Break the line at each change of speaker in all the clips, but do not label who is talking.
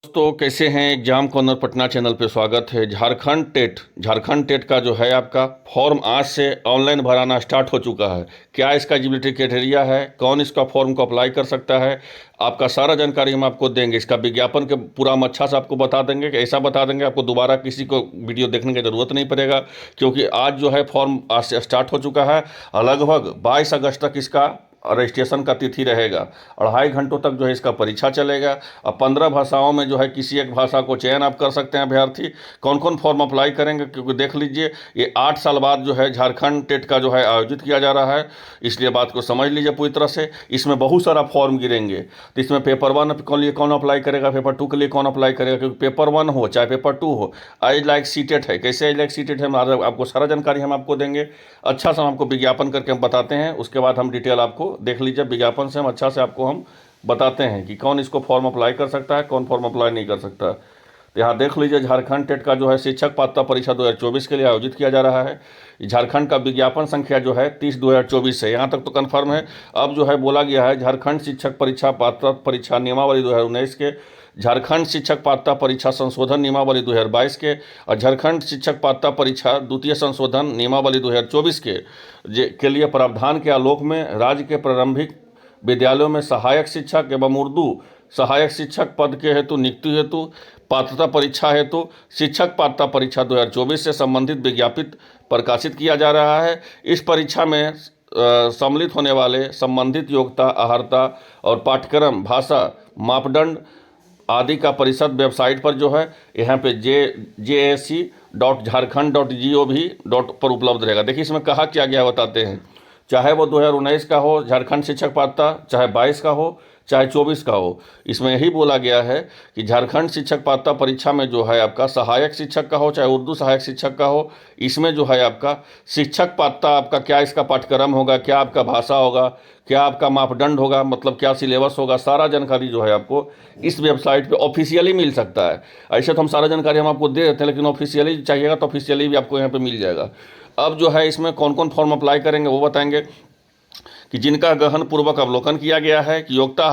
दोस्तों कैसे हैं। एग्जाम कॉर्नर पटना चैनल पे स्वागत है। झारखंड टेट का जो है आपका फॉर्म आज से ऑनलाइन भराना स्टार्ट हो चुका है। क्या इसका एलिजिबिलिटी क्राइटेरिया है, कौन इसका फॉर्म को अप्लाई कर सकता है, आपका सारा जानकारी हम आपको देंगे। इसका विज्ञापन के पूरा हम अच्छा से आपको बता देंगे कि ऐसा बता देंगे आपको दोबारा किसी को वीडियो देखने की ज़रूरत नहीं पड़ेगा, क्योंकि आज जो है फॉर्म आज से स्टार्ट हो चुका है। लगभग 22 अगस्त तक इसका रजिस्ट्रेशन का तिथि रहेगा। 2.5 घंटों तक जो है इसका परीक्षा चलेगा। अब 15 भाषाओं में जो है किसी एक भाषा को चयन आप कर सकते हैं अभ्यर्थी। कौन कौन फॉर्म अप्लाई करेंगे, क्योंकि देख लीजिए ये 8 साल बाद जो है झारखंड टेट का जो है आयोजित किया जा रहा है, इसलिए बात को समझ लीजिए पूरी तरह से। इसमें बहुत सारा फॉर्म गिरेंगे, तो इसमें पेपर 1 के लिए कौन अप्लाई करेगा, पेपर 2 के लिए कौन अप्लाई करेगा, क्योंकि पेपर 1 हो चाहे पेपर 2 हो, आज लाइक सीटेट है। कैसे आज लाइक सीटेट है, आपको सारा जानकारी हम आपको देंगे। अच्छा सा हम आपको विज्ञापन करके हम बताते हैं, उसके बाद हम डिटेल आपको देख लीजिए। विज्ञापन से हम अच्छा से आपको हम बताते हैं कि कौन इसको फॉर्म अप्लाई कर सकता है, कौन फॉर्म अप्लाई नहीं कर सकता। तो यहाँ देख लीजिए, झारखंड टेट का जो है शिक्षक पात्रता परीक्षा 2024 के लिए आयोजित किया जा रहा है। झारखंड का विज्ञापन संख्या जो है 30/2024 है, यहाँ तक तो कन्फर्म है। अब जो है बोला गया है झारखंड शिक्षक परीक्षा पात्रता परीक्षा नियमावली 2019 के, झारखंड शिक्षक पात्रता परीक्षा संशोधन नियमावली 2022 के और झारखंड शिक्षक पात्रता परीक्षा द्वितीय संशोधन नियमावली 2024 के लिए प्रावधान के आलोक में राज्य के प्रारंभिक विद्यालयों में सहायक शिक्षक एवं उर्दू सहायक शिक्षक पद के हेतु नियुक्ति हेतु पात्रता परीक्षा हेतु शिक्षक पात्रता परीक्षा 2024 से संबंधित विज्ञापित प्रकाशित किया जा रहा है। इस परीक्षा में सम्मिलित होने वाले संबंधित योग्यता, अर्हता और पाठ्यक्रम, भाषा, मापदंड आदि का परिषद वेबसाइट पर जो है यहाँ पे JAC.jharkhand.gov. पर उपलब्ध रहेगा। देखिए इसमें कहा क्या गया बताते हैं। चाहे वो 2019 का हो झारखंड शिक्षक पात्रता, चाहे 22 का हो, चाहे 24 का हो, इसमें यही बोला गया है कि झारखंड शिक्षक पात्रता परीक्षा में जो है आपका सहायक शिक्षक का हो, चाहे उर्दू सहायक शिक्षक का हो, इसमें जो है आपका शिक्षक पात्रता आपका क्या इसका पाठ्यक्रम होगा, क्या आपका भाषा होगा, क्या आपका मापदंड होगा, मतलब क्या सिलेबस होगा, सारा जानकारी जो है आपको इस वेबसाइट पे ऑफिशियली मिल सकता है। ऐसे तो हम सारा जानकारी हम आपको दे देते हैं, लेकिन ऑफिशियली चाहिएगा तो ऑफिशियली भी आपको यहाँ पे मिल जाएगा। अब जो है इसमें कौन कौन फॉर्म अप्लाई करेंगे वो बताएंगे कि जिनका गहन पूर्वक अवलोकन किया गया है कि योग्यता,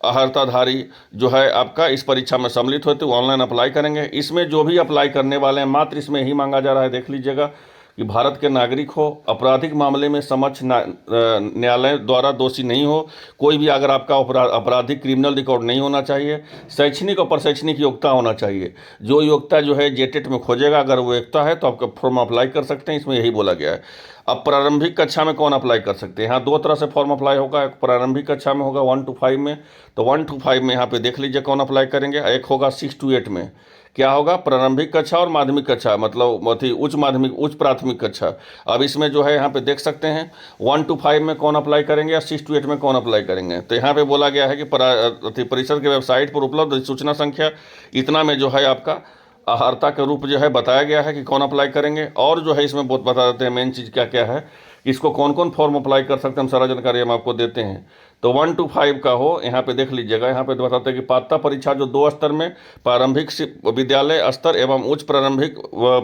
अर्हताधारी जो है आपका इस परीक्षा में सम्मिलित होते वो ऑनलाइन अप्लाई करेंगे। इसमें जो भी अप्लाई करने वाले हैं मात्र इसमें यही मांगा जा रहा है, देख लीजिएगा, कि भारत के नागरिक हो, आपराधिक मामले में समक्ष न्यायालय द्वारा दोषी नहीं हो, कोई भी अगर आपका आपराधिक क्रिमिनल रिकॉर्ड नहीं होना चाहिए, शैक्षणिक और प्रशैक्षणिक योग्यता होना चाहिए। जो योग्यता जो है जेटेट में खोजेगा, अगर वो योग्यता है तो आपका फॉर्म अप्लाई कर सकते हैं, इसमें यही बोला गया है। अब प्रारंभिक कक्षा में कौन अप्लाई कर सकते हैं, यहाँ 2 तरह से फॉर्म अप्लाई होगा। एक प्रारंभिक कक्षा में होगा 1 to 5 में, तो 1 to 5 में यहाँ पे देख लीजिए कौन अप्लाई करेंगे। एक होगा 6 to 8 में, क्या होगा, प्रारंभिक कक्षा और माध्यमिक कक्षा, मतलब उच्च माध्यमिक उच्च प्राथमिक कक्षा। अब इसमें जो है यहाँ पे देख सकते हैं 1 to 5 में कौन अप्लाई करेंगे या 6 to 8 में कौन अप्लाई करेंगे। तो यहाँ पे बोला गया है कि परिषद के वेबसाइट पर उपलब्ध सूचना संख्या इतना में जो है आपका अर्हता के रूप जो है बताया गया है कि कौन अप्लाई करेंगे। और जो है इसमें बहुत बता देते हैं मेन चीज़ क्या क्या है, इसको कौन कौन फॉर्म अप्लाई कर सकते हैं, हम सारा जानकारी हम आपको देते हैं। तो 1 to 5 का हो, यहाँ पे देख लीजिएगा, यहाँ पे बताते हैं कि पात्रता परीक्षा जो 2 स्तर में, प्रारंभिक विद्यालय स्तर एवं उच्च प्रारंभिक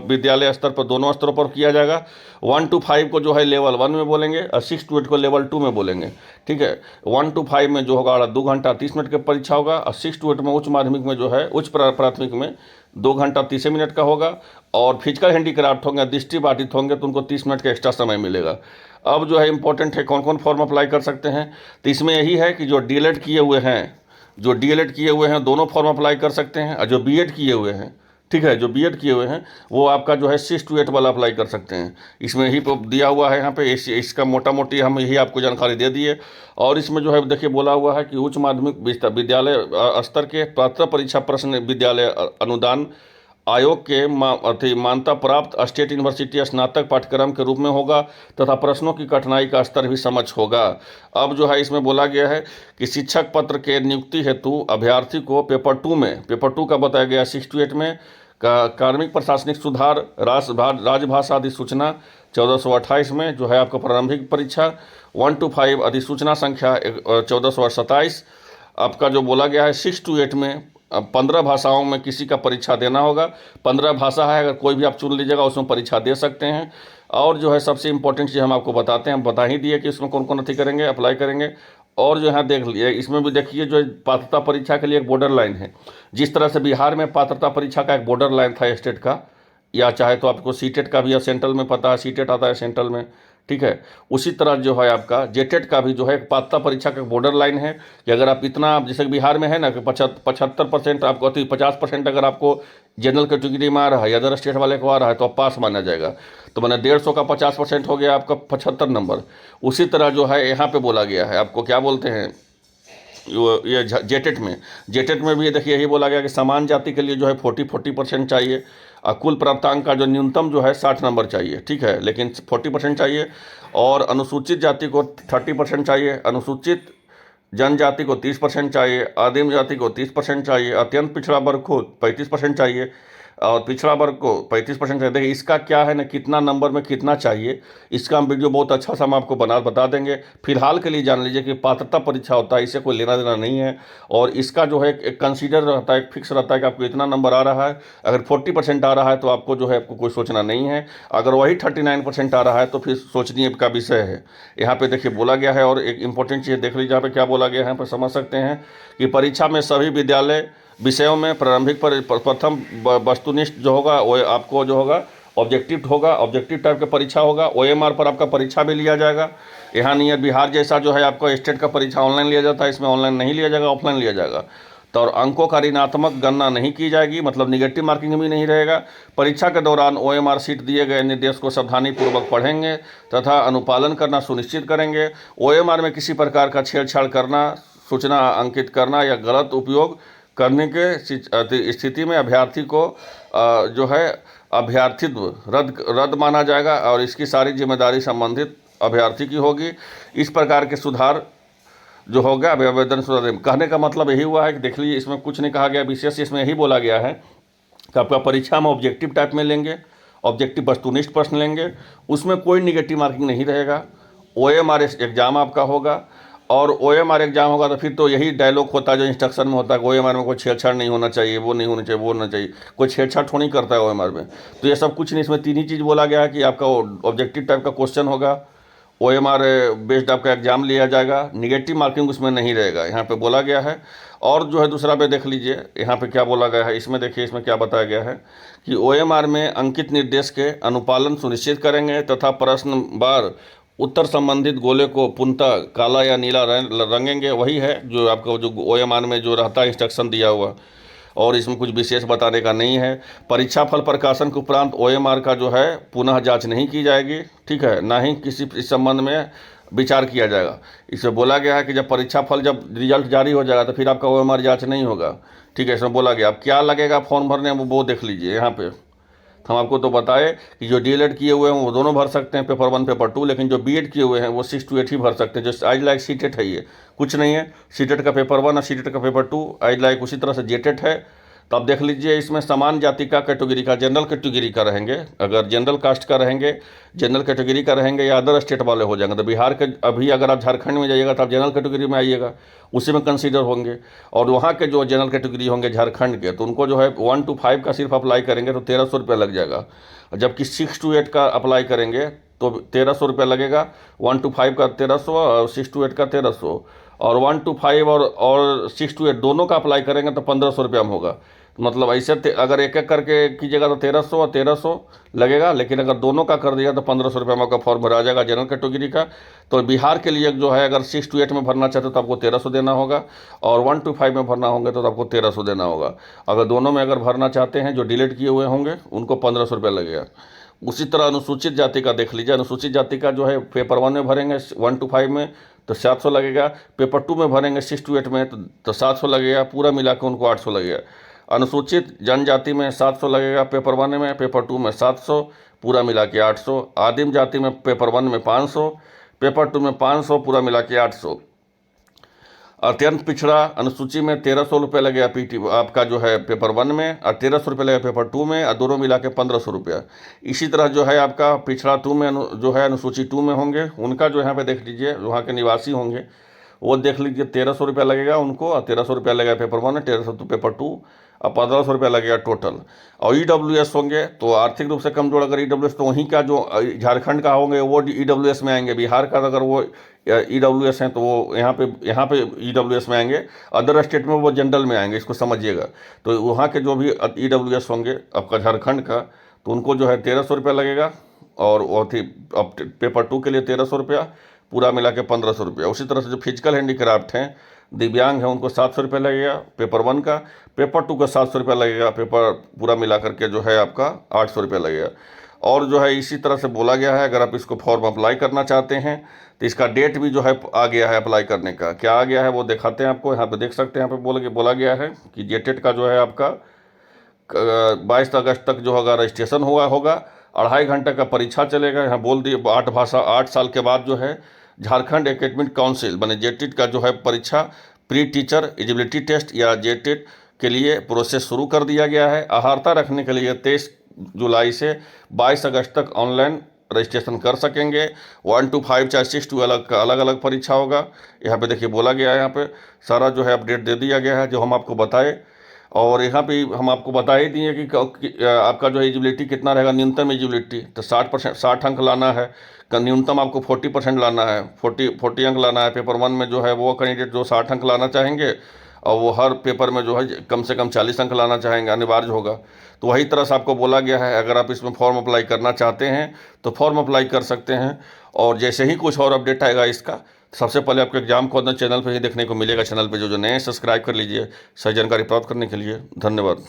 विद्यालय स्तर पर, दोनों स्तरों पर किया जाएगा। 1 to 5 को जो है लेवल 1 में बोलेंगे और 6 to 8 को लेवल 2 में बोलेंगे, ठीक है। 1 to 5 में जो होगा 2 घंटा 30 मिनट की परीक्षा होगा और 6 to 8 में उच्च माध्यमिक में जो है उच्च प्राथमिक में 2 घंटा 30 मिनट का होगा। और फिजिकल हैंडीक्राफ्ट होंगे, दृष्टिबाधित होंगे तो उनको 30 मिनट का एक्स्ट्रा समय मिलेगा। अब जो है इंपॉर्टेंट है कौन कौन फॉर्म अप्लाई कर सकते हैं, तो इसमें यही है कि जो डीएलएड किए हुए हैं दोनों फॉर्म अप्लाई कर सकते हैं, और जो बीएड किए हुए हैं, ठीक है, जो बीएड किए हुए हैं वो आपका जो है 6 to 8 वाला अप्लाई कर सकते हैं। इसमें यही दिया हुआ है यहाँ पे, इसका मोटा मोटी हम यही आपको जानकारी दे दिए। और इसमें जो है देखिए बोला हुआ है कि उच्च माध्यमिक विद्यालय स्तर के पात्रता परीक्षा प्रश्न विद्यालय अनुदान आयोग के मान्यता प्राप्त स्टेट यूनिवर्सिटी स्नातक पाठ्यक्रम के रूप में होगा तथा प्रश्नों की कठिनाई का स्तर भी समझ होगा। अब जो है इसमें बोला गया है कि शिक्षक पत्र के नियुक्ति हेतु अभ्यर्थी को पेपर 2 का बताया गया 6 to 8 में कार्मिक प्रशासनिक सुधार, राजभाषा अधिसूचना 1428 में जो है आपका प्रारंभिक परीक्षा, 1 to 5 अधिसूचना संख्या 1427 आपका जो बोला गया है 6 to 8 में 15 भाषाओं में किसी का परीक्षा देना होगा। 15 भाषा है, अगर कोई भी आप चुन लीजिएगा उसमें परीक्षा दे सकते हैं। और जो है सबसे इंपॉर्टेंट चीज़ हम आपको बताते हैं, हम बता ही दिए कि इसमें कौन कौन अथी करेंगे, अप्लाई करेंगे। और जो यहाँ देख लिए इसमें भी देखिए जो पात्रता परीक्षा के लिए एक बॉर्डर लाइन है। जिस तरह से बिहार में पात्रता परीक्षा का एक बॉर्डर लाइन था स्टेट का, या चाहे तो आपको सीटेट का भी, या सेंट्रल में पता है सीटेट आता है सेंट्रल में, ठीक है, उसी तरह जो है आपका जेटेट का भी जो है पात्रता परीक्षा का बॉर्डर लाइन है कि अगर आप इतना, जैसे कि बिहार में है ना कि 75% आपको 50% अगर आपको जनरल कैटेगरी में आ रहा है या अदर स्टेट वाले को आ रहा है तो आप पास माना जाएगा। तो मैंने 150 का 50% हो गया आपका 75 नंबर। उसी तरह जो है यहाँ पे बोला गया है आपको क्या बोलते हैं, ये जेटेट में भी देखिए यही बोला गया कि समान जाति के लिए जो है 40% चाहिए, और कुल प्राप्तांक का जो न्यूनतम जो है 60 नंबर चाहिए, ठीक है, लेकिन 40% चाहिए। और अनुसूचित जाति को 30% चाहिए, अनुसूचित जनजाति को 30% चाहिए, आदिम जाति को 30% चाहिए, अत्यंत पिछड़ा वर्ग को 35% चाहिए, और पिछड़ा वर्ग को 35% चाहिए। देखिए इसका क्या है ना, कितना नंबर में कितना चाहिए, इसका हम वीडियो बहुत अच्छा सा हम आपको बता देंगे। फिलहाल के लिए जान लीजिए कि पात्रता परीक्षा होता है, इससे कोई लेना देना नहीं है, और इसका जो है एक कंसीडर रहता है, एक फिक्स रहता है कि आपको इतना नंबर आ रहा है। अगर 40% आ रहा है तो आपको जो है आपको कोई सोचना नहीं है, अगर वही 39% आ रहा है तो फिर सोचने का विषय है। यहाँ पे देखिए बोला गया है, और एक इंपॉर्टेंट चीज़ देख लीजिए यहाँ पे क्या बोला गया है, यहाँ पर समझ सकते हैं कि परीक्षा में सभी विद्यालय विषयों में प्रारंभिक प्रथम वस्तुनिष्ठ जो होगा वो आपको जो होगा ऑब्जेक्टिव होगा, ऑब्जेक्टिव टाइप का परीक्षा होगा। OMR पर आपका परीक्षा भी लिया जाएगा। यहाँ नहीं है बिहार जैसा जो है आपका स्टेट का परीक्षा ऑनलाइन लिया जाता है, इसमें ऑनलाइन नहीं लिया जाएगा, ऑफलाइन लिया जाएगा। तो और अंकों का ऋणात्मक गणना नहीं की जाएगी, मतलब निगेटिव मार्किंग भी नहीं रहेगा। परीक्षा के दौरान OMR शीट दिए गए निर्देश को सावधानीपूर्वक पढ़ेंगे तथा अनुपालन करना सुनिश्चित करेंगे। OMR में किसी प्रकार का छेड़छाड़ करना, सूचना अंकित करना या गलत उपयोग करने के स्थिति में अभ्यर्थी को जो है अभ्यर्थित्व रद्द माना जाएगा, और इसकी सारी जिम्मेदारी संबंधित अभ्यर्थी की होगी। इस प्रकार के सुधार जो होगा आवेदन सुधार, कहने का मतलब यही हुआ है कि देख लीजिए इसमें कुछ नहीं कहा गया विशेष, इसमें यही बोला गया है कि आपका परीक्षा में ऑब्जेक्टिव टाइप में लेंगे, ऑब्जेक्टिव वस्तुनिष्ठ प्रश्न लेंगे, उसमें कोई निगेटिव मार्किंग नहीं रहेगा। OMR एग्जाम आपका होगा, और OMR एग्जाम होगा तो फिर तो यही डायलॉग होता है जो इंस्ट्रक्शन में होता है कि OMR में कोई छेड़छाड़ नहीं होना चाहिए, वो नहीं होना चाहिए, वो होना चाहिए, कोई छेड़छाड़ थोड़ी करता है OMR में। तो ये सब कुछ नहीं, इसमें तीन ही चीज़ बोला गया है कि आपका ऑब्जेक्टिव टाइप का क्वेश्चन होगा, OMR बेस्ड आपका एग्जाम लिया जाएगा, निगेटिव मार्किंग उसमें नहीं रहेगा, यहाँ पे बोला गया है। और जो है दूसरा पे देख लीजिए यहाँ पे क्या बोला गया है, इसमें देखिए इसमें क्या बताया गया है कि OMR में अंकित निर्देश के अनुपालन सुनिश्चित करेंगे तथा प्रश्न बार उत्तर संबंधित गोले को पुनः काला या नीला रंगेंगे। वही है जो आपका जो OMR में जो रहता है इंस्ट्रक्शन दिया हुआ, और इसमें कुछ विशेष बताने का नहीं है। परीक्षा फल प्रकाशन के उपरांत OMR का जो है पुनः जांच नहीं की जाएगी, ठीक है, ना ही किसी इस संबंध में विचार किया जाएगा। इसमें बोला गया है कि जब परीक्षा फल जब रिजल्ट जारी हो जाएगा तो फिर आपका OMR जांच नहीं होगा, ठीक है। इसमें बोला गया अब क्या लगेगा फॉर्म भरने वो देख लीजिए यहाँ पे। हम आपको तो बताए कि जो DELED किए हुए हैं वो दोनों भर सकते हैं, पेपर 1 पेपर 2, लेकिन जो BEd किए हुए हैं वो 6 to 8 ही भर सकते हैं। जो आज लाइक सीटेट है, ये कुछ नहीं है, सीटेट का पेपर 1 और सीटेट का पेपर 2 आज लाइक उसी तरह से जेटेट है। तो आप देख लीजिए इसमें समान जाति का कैटेगरी का, जनरल कैटेगरी का रहेंगे, अगर जनरल कास्ट का रहेंगे, जनरल कैटेगरी का रहेंगे या अदर स्टेट वाले हो जाएंगे। तो बिहार के अभी अगर आप झारखंड में जाइएगा तो आप जनरल कैटेगरी में आइएगा, उसी में कंसीडर होंगे। और वहाँ के जो जनरल कैटेगरी होंगे झारखंड के, तो उनको जो है 1 to 5 का सिर्फ अप्लाई करेंगे तो 1300 रुपये लग जाएगा। जबकि 6 to 8 का अप्लाई करेंगे तो 1300 रुपये लगेगा। 1 to 5 का 1300 और 6 to 8 का 1300, और 1 to 5 और 6 to 8 दोनों का अप्लाई करेंगे तो 1500 रुपये में होगा। मतलब ऐसे अगर एक एक करके कीजिएगा तो 1300 और 1300 लगेगा, लेकिन अगर दोनों का कर दिया तो 1500 रुपये में आपका फॉर्म भरा जाएगा जनरल कैटेगरी का। तो बिहार के लिए जो है अगर 6 to 8 में भरना चाहते हो तो आपको 1300 देना होगा, और 1 to 5 में भरना होंगे तो आपको 1300 देना होगा। अगर दोनों में अगर भरना चाहते हैं जो डिलीट किए हुए होंगे उनको 1500 रुपये लगेगा। उसी तरह अनुसूचित जाति का देख लीजिए, अनुसूचित जाति का जो है पेपर 1 में भरेंगे 1 to 5 में तो 700 लगेगा, पेपर 2 में भरेंगे 6 to 8 में तो 700 लगेगा, पूरा मिला के उनको 800 लगेगा। अनुसूचित जनजाति में 700 लगेगा पेपर 1 में, पेपर 2 में 700, पूरा मिला के 800। आदिम जाति में पेपर 1 में 500, पेपर 2 में 500, पूरा मिला के 800। अत्यंत पिछड़ा अनुसूची में 1300 रुपये लगेगा PT आपका जो है पेपर 1 में, और 1300 रुपये लगेगा पेपर 2 में, और दोनों मिला के 1500 रुपया। इसी तरह जो है आपका पिछड़ा 2 में जो है अनुसूची 2 में होंगे उनका जो यहाँ पे देख लीजिए वहाँ के निवासी होंगे वो देख लीजिए 1300 रुपया लगेगा उनको, और 1300 रुपया लगेगा पेपर 1 और 1300 तो पेपर 2। अब 1500 रुपया लगेगा टोटल। और EWS होंगे तो आर्थिक रूप से कमजोर अगर EWS, तो वहीं का जो झारखंड का होंगे वो EWS में आएंगे। बिहार का अगर वो EWS हैं तो वो यहाँ पे EWS में आएंगे। अदर स्टेट में वो जनरल में आएंगे, इसको समझिएगा। तो वहाँ के जो भी EWS होंगे आपका झारखंड का, तो उनको जो है 1300 रुपया लगेगा। और वो थी अब पेपर 2 के लिए 1300 रुपया, पूरा मिला के 1500 रुपया। उसी तरह से जो फिजिकल हैंडीक्राफ्ट हैं, दिव्यांग हैं, उनको 700 रुपया लगेगा पेपर 1 का। पेपर 2 का 700 रुपया लगेगा। पेपर पूरा मिला करके जो है आपका 800 रुपया लगेगा। और जो है इसी तरह से बोला गया है, अगर आप इसको फॉर्म अप्लाई करना चाहते हैं तो इसका डेट भी जो है आ गया है अप्लाई करने का। क्या आ गया है वो दिखाते हैं आपको, यहाँ पे देख सकते हैं। यहाँ पे बोला गया है कि जेटेट का जो है आपका 22 अगस्त तक जो होगा रजिस्ट्रेशन होगा 2.5 घंटे का परीक्षा चलेगा। यहाँ बोल दिए 8 साल के बाद जो है झारखंड एकेडमिक काउंसिल माने जेटेट का जो है परीक्षा प्री टीचर एलिजिबिलिटी टेस्ट या जेटेट के लिए प्रोसेस शुरू कर दिया गया है। अहार्ता रखने के लिए 23 जुलाई से 22 अगस्त तक ऑनलाइन रजिस्ट्रेशन कर सकेंगे। 1 to 5 चाहे 6 to अलग अलग परीक्षा होगा। यहाँ पे देखिए बोला गया है, यहाँ पे सारा जो है अपडेट दे दिया गया है जो हम आपको बताए। और यहाँ पे हम आपको बता ही दिए कि आपका जो एलिजिबिलिटी कितना रहेगा। न्यूनतम एलिजिबिलिटी तो 60 अंक लाना है। न्यूनतम आपको 40% लाना है, 40 अंक लाना है। पेपर 1 में जो है वो कैंडिडेट जो 60 अंक लाना चाहेंगे और वो हर पेपर में जो है कम से कम 40 अंक लाना चाहेंगे, अनिवार्य होगा। तो वही तरह से आपको बोला गया है, अगर आप इसमें फॉर्म अप्लाई करना चाहते हैं तो फॉर्म अप्लाई कर सकते हैं। और जैसे ही कुछ और अपडेट आएगा इसका, सबसे पहले आपको एग्जाम को चैनल पर ही देखने को मिलेगा। चैनल पर जो नए सब्सक्राइब कर लीजिए सही जानकारी प्राप्त करने के लिए। धन्यवाद।